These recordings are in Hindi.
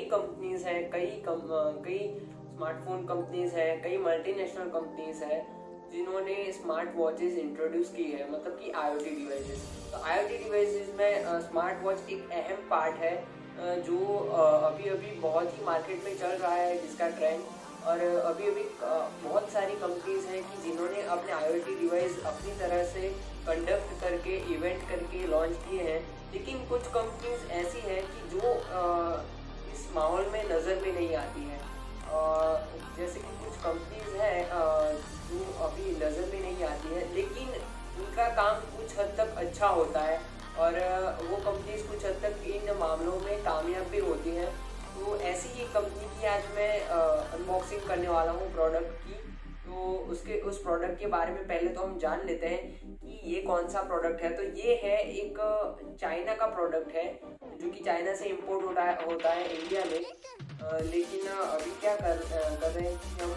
कंपनीज हैं, कई स्मार्टफोन कंपनीज हैं, कई मल्टीनेशनल कंपनीज हैं जिन्होंने स्मार्ट वॉचेस इंट्रोड्यूस की है, मतलब कि IoT डिवाइसेस। तो IoT डिवाइसेस में स्मार्ट वॉच एक अहम पार्ट है जो अभी अभी बहुत ही मार्केट में चल रहा है, जिसका ट्रेंड। और अभी अभी बहुत सारी कंपनीज हैं कि जिन्होंने अपने IoT डिवाइस अपनी तरह से कंडक्ट करके, इवेंट करके लॉन्च किए हैं। लेकिन कुछ कंपनीज ऐसी हैं कि जो इस माहौल में नज़र में नहीं आती हैं। जैसे कि कुछ कंपनीज हैं जो अभी नज़र में नहीं आती है, लेकिन उनका काम कुछ हद तक अच्छा होता है और वो कंपनीज कुछ हद तक इन मामलों में कामयाब भी होती हैं। तो ऐसी ही कंपनी की आज मैं अनबॉक्सिंग करने वाला हूँ प्रोडक्ट की। तो उस प्रोडक्ट के बारे में पहले तो हम जान लेते हैं कि ये कौन सा प्रोडक्ट है। तो ये है एक चाइना का प्रोडक्ट है जो कि चाइना से इम्पोर्ट होता है इंडिया में। लेकिन अभी क्या कर रहे हैं कि हम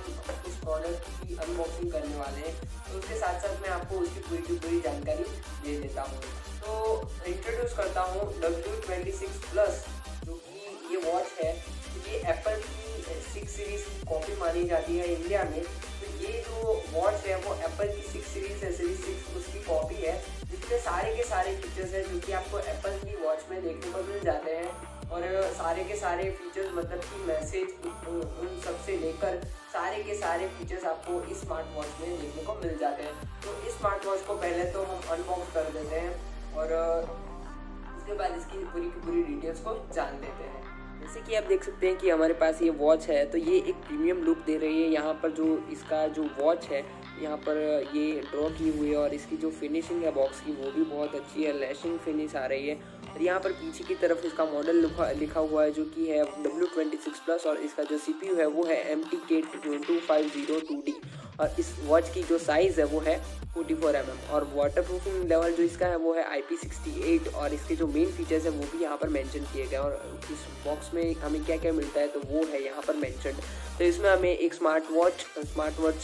उस प्रोडक्ट की अनबॉक्सिंग करने वाले हैं। तो उसके साथ साथ मैं आपको उसकी पूरी जानकारी दे देता हूँ। तो इंट्रोड्यूस करता हूँ W26 प्लस, जो कि ये वॉच है। तो ये एप्पल की 6 सीरीज़ की कॉपी मानी जाती है इंडिया में। तो ये जो वॉच है वो एप्पल की 6 सीरीज़ है, सीरीज 6 उसकी कॉपी है, जिसमें सारे के सारे फीचर्स हैं जो कि आपको एप्पल की वॉच में देखने को मिल जाते हैं। और सारे के सारे फीचर्स, मतलब कि मैसेज उन सब से लेकर सारे के सारे फीचर्स आपको इस स्मार्ट वॉच में देखने को मिल जाते हैं। तो इस स्मार्ट वॉच को पहले तो हम अनबॉक्स कर देते हैं और उसके बाद इसकी पूरी की पूरी डिटेल्स को जान लेते हैं। जैसे कि आप देख सकते हैं कि हमारे पास ये वॉच है, तो ये एक प्रीमियम लुक दे रही है। यहाँ पर जो इसका जो वॉच है, यहाँ पर ये ड्रॉ की हुई है और इसकी जो फिनिशिंग है बॉक्स की वो भी बहुत अच्छी है, लैशिंग फिनिश आ रही है। और यहाँ पर पीछे की तरफ इसका मॉडल लिखा हुआ है जो कि है W26 प्लस और इसका जो CPU है वो है MTK2502D। और इस वॉच की जो साइज़ है वो है 44 mm और वाटर प्रूफिंग लेवल जो इसका है वो है IP68। और इसके जो मेन फीचर्स है वो भी यहाँ पर मेंशन किए गए और इस बॉक्स में हमें क्या क्या मिलता है तो वो है यहाँ पर मेंशन। तो इसमें हमें एक स्मार्ट वॉच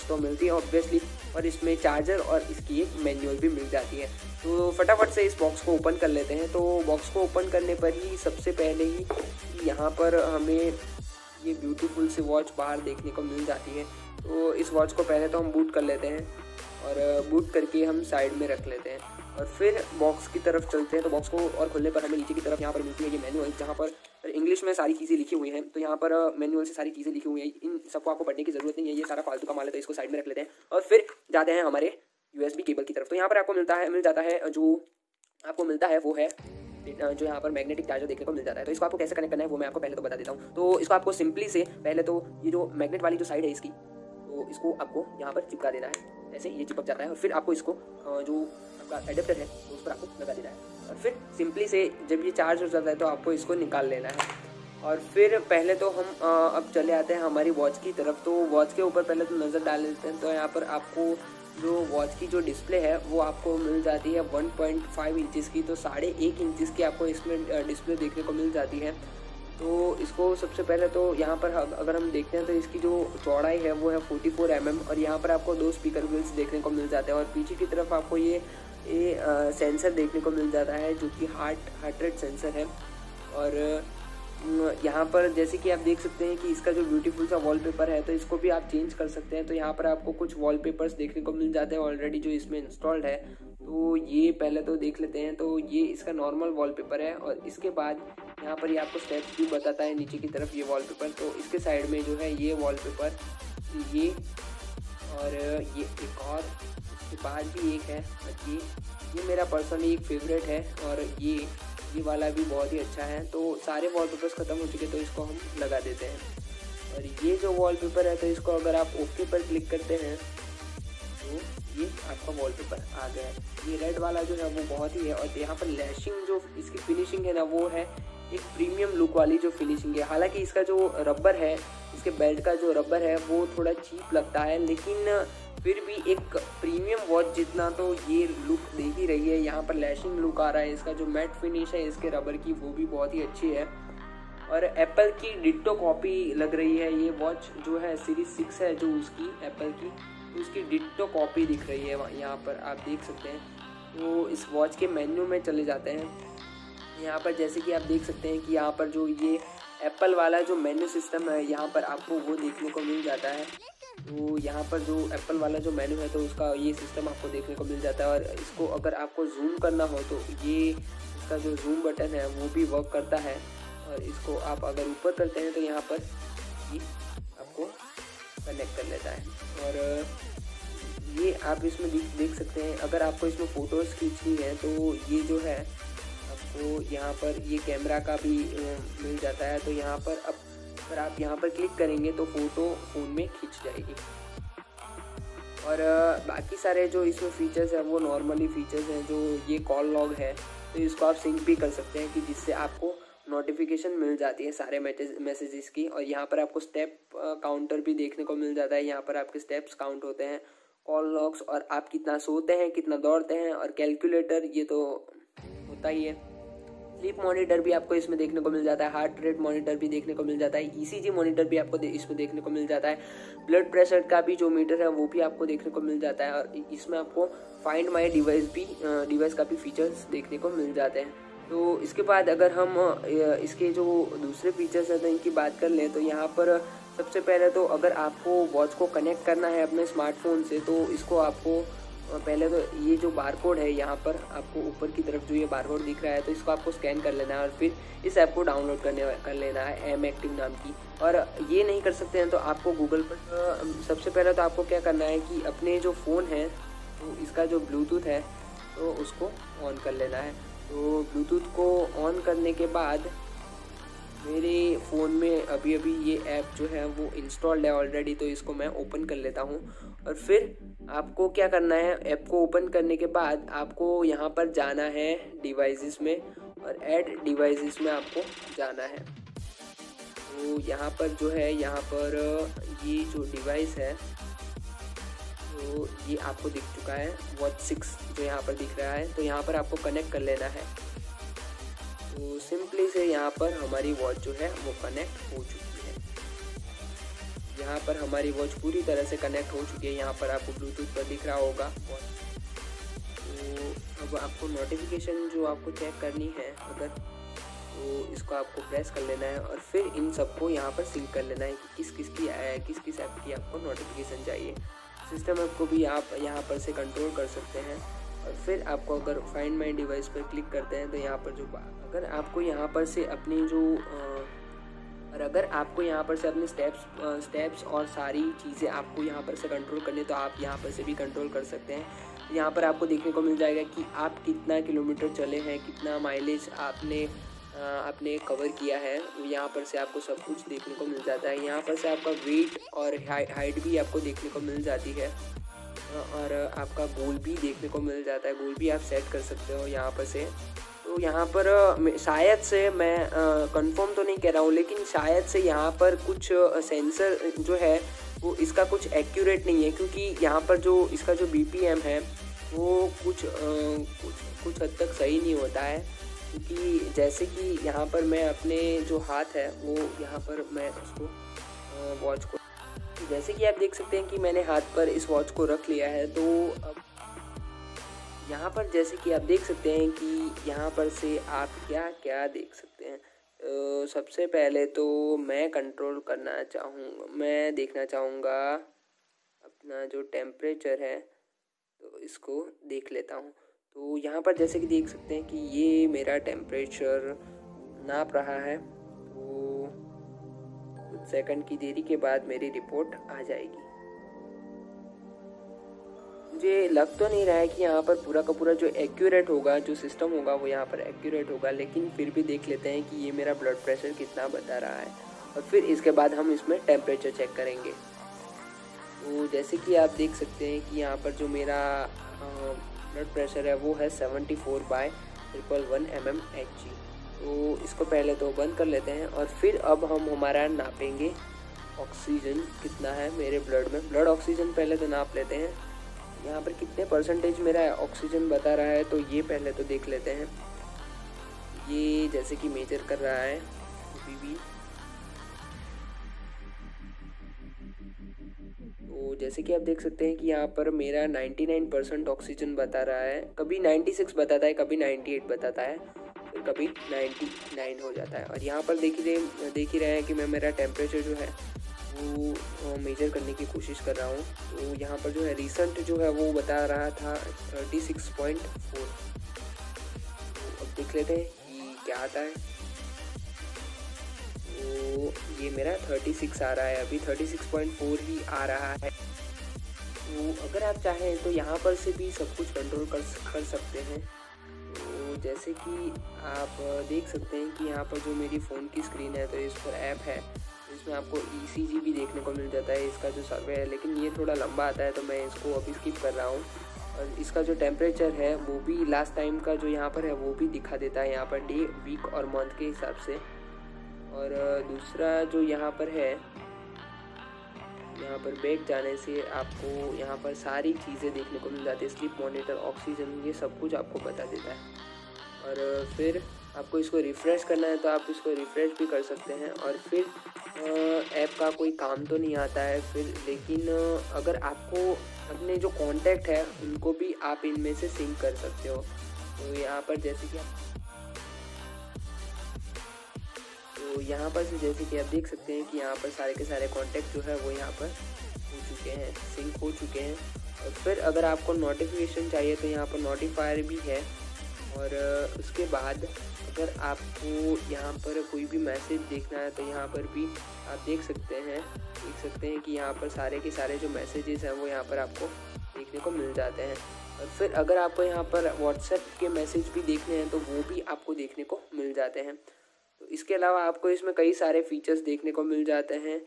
तो मिलती है ऑब्वियसली, और इसमें चार्जर और इसकी एक मैनुअल भी मिल जाती है। तो फटाफट से इस बॉक्स को ओपन कर लेते हैं। तो बॉक्स को ओपन करने पर ही सबसे पहले ही यहाँ पर हमें ये ब्यूटीफुल सी वॉच बाहर देखने को मिल जाती है। तो इस वॉच को पहले तो हम बूट कर लेते हैं और बूट करके हम साइड में रख लेते हैं और फिर बॉक्स की तरफ चलते हैं। तो बॉक्स को और खोलने पर हमें नीचे की तरफ यहाँ पर मिलती है ये मैनुअल, जहाँ पर इंग्लिश में सारी चीज़ें लिखी हुई हैं। तो यहाँ पर मैनुअल से सारी चीज़ें लिखी हुई हैं, इन सबको आपको पढ़ने की ज़रूरत नहीं है, ये सारा फालतू का माल है। तो इसको साइड में रख लेते हैं और फिर जाते हैं हमारे USB केबल की तरफ। तो यहाँ पर आपको मिल जाता है जो आपको मिलता है वो है जो यहाँ पर मैग्नेटिक चार्जर देखने को मिल जाता है। तो इसको आपको कैसे कनेक्ट करना है वो मैं आपको पहले तो बता देता हूँ। तो इसको आपको सिंपली से पहले तो ये जो मैग्नेट वाली जो साइड है इसकी, तो इसको आपको यहाँ पर चिपका देना है, ऐसे ये चिपक जाता है। और फिर आपको इसको जो आपका एडेप्टर है तो उस पर आपको लगा देना है और फिर सिंपली से जब ये चार्ज हो जाता है तो आपको इसको निकाल लेना है। और फिर पहले तो हम अब चले आते हैं हमारी वॉच की तरफ। तो वॉच के ऊपर पहले तो नज़र डाल लेते हैं। तो यहाँ पर आपको जो वॉच की जो डिस्प्ले है वो आपको मिल जाती है 1.5 इंचज़ की। तो 1.5 इंचज़ की आपको इसमें डिस्प्ले देखने को मिल जाती है। तो इसको सबसे पहले तो यहाँ पर अगर हम देखते हैं तो इसकी जो चौड़ाई है वो है 44 mm और यहाँ पर आपको 2 स्पीकर व्हील्स देखने को मिल जाते हैं। और पीछे की तरफ आपको ये सेंसर देखने को मिल जाता है जो कि हार्ट रेट सेंसर है। और यहाँ पर जैसे कि आप देख सकते हैं कि इसका जो ब्यूटीफुल सा वॉलपेपर है तो इसको भी आप चेंज कर सकते हैं। तो यहाँ पर आपको कुछ वॉलपेपर्स देखने को मिल जाते हैं ऑलरेडी जो इसमें इंस्टॉल्ड है। तो ये पहले तो देख लेते हैं। तो ये इसका नॉर्मल वॉलपेपर है और इसके बाद यहाँ पर ये आपको स्टेप्स भी बताता है नीचे की तरफ ये वॉलपेपर। तो इसके साइड में जो है ये वॉलपेपर, ये और ये एक और इसके बाद भी एक है। ये मेरा पर्सनली एक फेवरेट है और ये वाला भी बहुत ही अच्छा है। तो सारे वॉलपेपर्स ख़त्म हो चुके तो इसको हम लगा देते हैं। और ये जो वॉलपेपर है तो इसको अगर आप ओके पर क्लिक करते हैं तो ये आपका वॉलपेपर आ गया है। ये रेड वाला जो है वो बहुत ही है। और यहाँ पर लैशिंग जो इसकी फिनिशिंग है ना वो है एक प्रीमियम लुक वाली जो फिनिशिंग है। हालांकि इसका जो रबर है, इसके बेल्ट का जो रबर है वो थोड़ा चीप लगता है, लेकिन फिर भी एक प्रीमियम वॉच जितना तो ये लुक दे ही रही है। यहाँ पर लैशिंग लुक आ रहा है। इसका जो मैट फिनिश है इसके रबर की वो भी बहुत ही अच्छी है और एप्पल की डिट्टो कॉपी लग रही है। ये वॉच जो है सीरीज 6 है जो उसकी एप्पल की, तो उसकी डिट्टो कॉपी दिख रही है यहाँ पर आप देख सकते हैं। तो इस वॉच के मेन्यू में चले जाते हैं। यहाँ पर जैसे कि आप देख सकते हैं कि यहाँ पर जो ये एप्पल वाला जो मेन्यू सिस्टम है यहाँ पर आपको वो देखने को मिल जाता है। तो यहाँ पर जो एप्पल वाला जो मेन्यू है तो उसका ये सिस्टम आपको देखने को मिल जाता है। और इसको अगर आपको जूम करना हो तो ये इसका जो जूम बटन है वो भी वर्क करता है। और इसको आप अगर ऊपर करते हैं तो यहाँ पर ये आपको कनेक्ट कर लेता है। और ये आप इसमें देख सकते हैं, अगर आपको इसमें फ़ोटोज़ खींचनी है तो ये जो है आपको यहाँ पर ये कैमरा का भी मिल जाता है। तो यहाँ पर अब अगर आप यहाँ पर क्लिक करेंगे तो फ़ोटो फ़ोन में खींच जाएगी। और बाकी सारे जो इसमें फ़ीचर्स हैं वो नॉर्मली फ़ीचर्स हैं। जो ये कॉल लॉग है तो इसको आप सिंक भी कर सकते हैं कि जिससे आपको नोटिफिकेशन मिल जाती है सारे मैसेजेस की। और यहाँ पर आपको स्टेप काउंटर भी देखने को मिल जाता है। यहाँ पर आपके स्टेप्स काउंट होते हैं, कॉल लॉग्स, और आप कितना सोते हैं, कितना दौड़ते हैं, और कैलकुलेटर ये तो होता ही है। स्लीप मॉनिटर भी आपको इसमें देखने को मिल जाता है, हार्ट रेट मॉनिटर भी देखने को मिल जाता है, ईसीजी मॉनिटर भी आपको इसमें देखने को मिल जाता है, ब्लड प्रेशर का भी जो मीटर है वो भी आपको देखने को मिल जाता है। और इसमें आपको फाइंड माई डिवाइस का भी फीचर्स देखने को मिल जाते हैं। तो इसके बाद अगर हम इसके जो दूसरे फीचर्स हैं तो इनकी बात कर लें तो यहाँ पर सबसे पहले तो अगर आपको वॉच को कनेक्ट करना है अपने स्मार्टफोन से तो इसको आपको पहले तो ये जो बारकोड है यहाँ पर आपको ऊपर की तरफ जो ये बारकोड दिख रहा है तो इसको आपको स्कैन कर लेना है और फिर इस ऐप को डाउनलोड कर लेना है, एम एक्टिव नाम की। और ये नहीं कर सकते हैं तो आपको गूगल पर सबसे पहले तो आपको क्या करना है कि अपने जो फ़ोन है तो इसका जो ब्लूटूथ है तो उसको ऑन कर लेना है। तो ब्लूटूथ को ऑन करने के बाद मेरे फ़ोन में अभी ये ऐप जो है वो इंस्टॉल्ड है ऑलरेडी, तो इसको मैं ओपन कर लेता हूँ। और फिर आपको क्या करना है, ऐप को ओपन करने के बाद आपको यहाँ पर जाना है डिवाइसेस में और ऐड डिवाइसेस में आपको जाना है। तो यहाँ पर जो है यहाँ पर ये जो डिवाइस है तो ये आपको दिख चुका है, वॉच 6 जो यहाँ पर दिख रहा है। तो यहाँ पर आपको कनेक्ट कर लेना है। तो सिंपली से यहाँ पर हमारी वॉच जो है वो कनेक्ट हो चुकी है। यहाँ पर हमारी वॉच पूरी तरह से कनेक्ट हो चुकी है। यहाँ पर आपको ब्लूटूथ पर दिख रहा होगा वॉच। तो अब आपको नोटिफिकेशन जो आपको चेक करनी है अगर, तो इसको आपको प्रेस कर लेना है और फिर इन सबको यहाँ पर सिंक कर लेना है कि किस किस ऐप की आपको नोटिफिकेशन चाहिए। सिस्टम ऐप को भी आप यहाँ पर से कंट्रोल कर सकते हैं। और फिर आपको अगर फाइंड माई डिवाइस पर क्लिक करते हैं तो यहाँ पर जो अगर आपको यहाँ पर से अपनी जो और अगर आपको यहाँ पर से अपने स्टेप्स और सारी चीज़ें आपको यहाँ पर से कंट्रोल करनी तो आप यहाँ पर से भी कंट्रोल कर सकते हैं। यहाँ पर आपको देखने को मिल जाएगा कि आप कितना किलोमीटर चले हैं, कितना माइलेज आपने कवर किया है। यहाँ पर से आपको सब कुछ देखने को मिल जाता है। यहाँ पर से आपका वेट और हाइट भी आपको देखने को मिल जाती है और आपका गोल भी देखने को मिल जाता है। गोल भी आप सेट कर सकते हो यहाँ पर से। तो यहाँ पर शायद से मैं कंफर्म तो नहीं कह रहा हूँ, लेकिन शायद से यहाँ पर कुछ सेंसर जो है वो इसका कुछ एक्यूरेट नहीं है, क्योंकि यहाँ पर जो इसका जो BPM है वो कुछ हद तक सही नहीं होता है। क्योंकि जैसे कि यहाँ पर मैं अपने जो हाथ है वो यहाँ पर मैं उसको वॉच को, जैसे कि आप देख सकते हैं कि मैंने हाथ पर इस वॉच को रख लिया है। तो अब यहाँ पर जैसे कि आप देख सकते हैं कि यहाँ पर से आप क्या क्या देख सकते हैं। सबसे पहले तो मैं देखना चाहूँगा अपना जो टेम्परेचर है तो इसको देख लेता हूँ। तो यहाँ पर जैसे कि देख सकते हैं कि ये मेरा टेम्परेचर नाप रहा है। तो कुछ सेकंड की देरी के बाद मेरी रिपोर्ट आ जाएगी। मुझे लग तो नहीं रहा है कि यहाँ पर पूरा का पूरा जो एक्यूरेट होगा, जो सिस्टम होगा वो यहाँ पर एक्यूरेट होगा, लेकिन फिर भी देख लेते हैं कि ये मेरा ब्लड प्रेशर कितना बता रहा है और फिर इसके बाद हम इसमें टेम्परेचर चेक करेंगे। तो जैसे कि आप देख सकते हैं कि यहाँ पर जो मेरा ब्लड प्रेशर है वो है 74/111 mmHg। तो इसको पहले तो बंद कर लेते हैं और फिर अब हम हमारा नापेंगे ऑक्सीजन कितना है मेरे ब्लड में। ब्लड ऑक्सीजन पहले तो नाप लेते हैं। यहाँ पर कितने परसेंटेज मेरा ऑक्सीजन बता रहा है तो ये पहले तो देख लेते हैं। ये जैसे कि मेजर कर रहा है BB। तो जैसे कि आप देख सकते हैं कि यहाँ पर मेरा 99% ऑक्सीजन बता रहा है। कभी 96 बताता है, कभी 98 बताता है। तो फिर कभी 99 हो जाता है। और यहाँ पर देख ही रहे हैं कि मैं मेरा टेम्परेचर जो है वो मेजर करने की कोशिश कर रहा हूँ। तो यहाँ पर जो है रिसेंट जो है वो बता रहा था 36.4। अब देख लेते हैं कि क्या आता है। तो ये मेरा 36 आ रहा है, अभी 36.4 ही आ रहा है। तो अगर आप चाहें तो यहाँ पर से भी सब कुछ कंट्रोल कर सकते हैं। तो जैसे कि आप देख सकते हैं कि यहाँ पर जो मेरी फ़ोन की स्क्रीन है तो इस पर ऐप है, इसमें आपको ECG भी देखने को मिल जाता है, इसका जो सर्वे है, लेकिन ये थोड़ा लंबा आता है तो मैं इसको अभी स्किप कर रहा हूँ। और इसका जो टेम्परेचर है वो भी लास्ट टाइम का जो यहाँ पर है वो भी दिखा देता है यहाँ पर डे, वीक और मंथ के हिसाब से। और दूसरा जो यहाँ पर है, यहाँ पर बैक जाने से आपको यहाँ पर सारी चीज़ें देखने को मिल जाती है, स्लीप मॉनिटर, ऑक्सीजन, ये सब कुछ आपको बता देता है। और फिर आपको इसको रिफ़्रेश करना है तो आप इसको रिफ़्रेश भी कर सकते हैं। और फिर ऐप का कोई काम तो नहीं आता है फिर, लेकिन अगर आपको अपने जो कॉन्टैक्ट है उनको भी आप इनमें से सिंक कर सकते हो। तो यहाँ पर जैसे कि आप देख सकते हैं कि यहाँ पर सारे के सारे कॉन्टैक्ट जो है वो यहाँ पर हो चुके हैं, सिंक हो चुके हैं। और फिर अगर आपको नोटिफिकेशन चाहिए तो यहाँ पर नोटिफायर भी है। और उसके बाद अगर आपको यहाँ पर कोई भी मैसेज देखना है तो यहाँ पर भी आप देख सकते हैं कि यहाँ पर सारे के सारे जो मैसेजेस हैं वो यहाँ पर आपको देखने को मिल जाते हैं। और फिर अगर आपको यहाँ पर व्हाट्सएप के मैसेज भी देखने हैं तो वो भी आपको देखने को मिल जाते हैं। तो इसके अलावा आपको इसमें कई सारे फीचर्स देखने को मिल जाते हैं।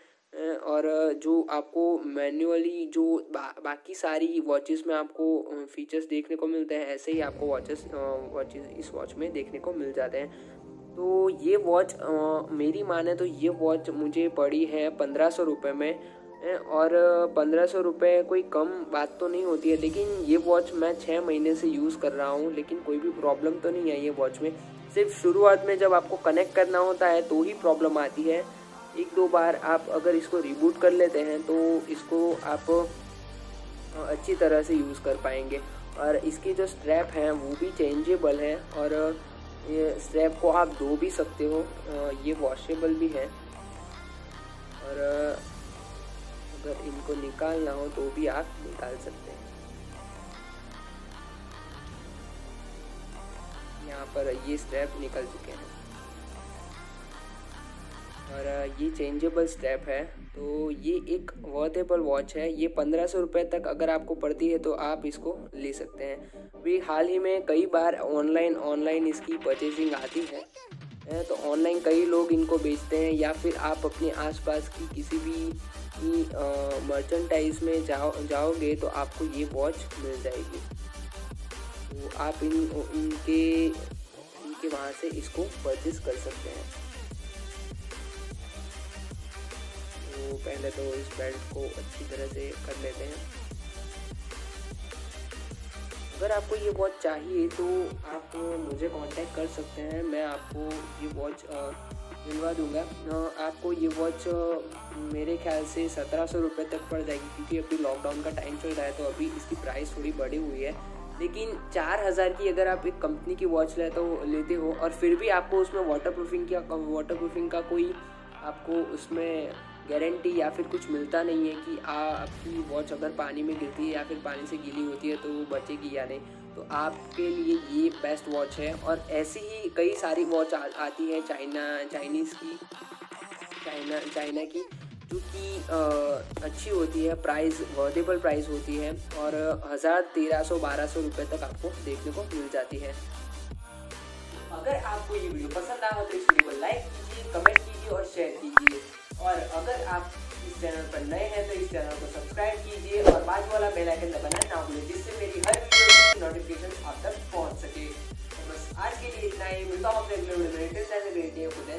और जो आपको मैन्युअली जो बाकी सारी वॉचेस में आपको फीचर्स देखने को मिलते हैं, ऐसे ही आपको वॉचेस इस वॉच में देखने को मिल जाते हैं। तो ये वॉच मेरी माने तो ये वॉच मुझे पड़ी है 1500 रुपये में। और 1500 रुपये कोई कम बात तो नहीं होती है, लेकिन ये वॉच मैं 6 महीने से यूज़ कर रहा हूँ, लेकिन कोई भी प्रॉब्लम तो नहीं है ये वॉच में। सिर्फ शुरुआत में जब आपको कनेक्ट करना होता है तो ही प्रॉब्लम आती है। 1-2 बार आप अगर इसको रिबूट कर लेते हैं तो इसको आप अच्छी तरह से यूज़ कर पाएंगे। और इसकी जो स्ट्रैप हैं वो भी चेंजेबल है, और ये स्ट्रैप को आप धो भी सकते हो, ये वॉशेबल भी है। और अगर इनको निकालना हो तो भी आप निकाल सकते हैं। यहाँ पर ये स्ट्रैप निकल चुके हैं और ये चेंजेबल स्ट्रैप है। तो ये एक वर्थेबल वॉच है। ये 1500 रुपये तक अगर आपको पड़ती है तो आप इसको ले सकते हैं। अभी हाल ही में कई बार ऑनलाइन इसकी परचेजिंग आती है, तो ऑनलाइन कई लोग इनको बेचते हैं, या फिर आप अपने आसपास की किसी भी मर्चेंटाइज में जाओगे तो आपको ये वॉच मिल जाएगी। तो आप इनके वहाँ से इसको परचेज कर सकते हैं। तो पहले तो इस बेल्ट को अच्छी तरह से कर लेते हैं। अगर आपको ये वॉच चाहिए तो आप मुझे कांटेक्ट कर सकते हैं, मैं आपको ये वॉच दिलवा दूंगा। आपको ये वॉच मेरे ख्याल से 1700 रुपये तक पड़ जाएगी, क्योंकि अभी लॉकडाउन का टाइम चल रहा है तो अभी इसकी प्राइस थोड़ी बढ़ी हुई है। लेकिन 4000 की अगर आप एक कंपनी की वॉच लेते हो और फिर भी आपको उसमें वाटरप्रूफिंग का कोई आपको उसमें गारंटी या फिर कुछ मिलता नहीं है कि आपकी वॉच अगर पानी में गिरती है या फिर पानी से गीली होती है तो वो बचेगी या नहीं, तो आपके लिए ये बेस्ट वॉच है। और ऐसी ही कई सारी वॉच आती है चाइना की, जो कि अच्छी होती है, प्राइस वर्देबल प्राइस होती है, और 1000, 1300, 1200 रुपये तक आपको देखने को मिल जाती है। अगर आपको ये वीडियो पसंद आया तो इस वीडियो को लाइक कीजिए, कमेंट कीजिए और शेयर कीजिए। और अगर आप इस चैनल पर नए हैं तो इस चैनल को सब्सक्राइब कीजिए और बाजू वाला बेल आइकन दबाना ना भूलें, जिससे मेरी हर वीडियो की नोटिफिकेशन आप तक पहुंच सके। तो बस आज के लिए इतना ही, मिलता हूं अपने अगले वीडियो में।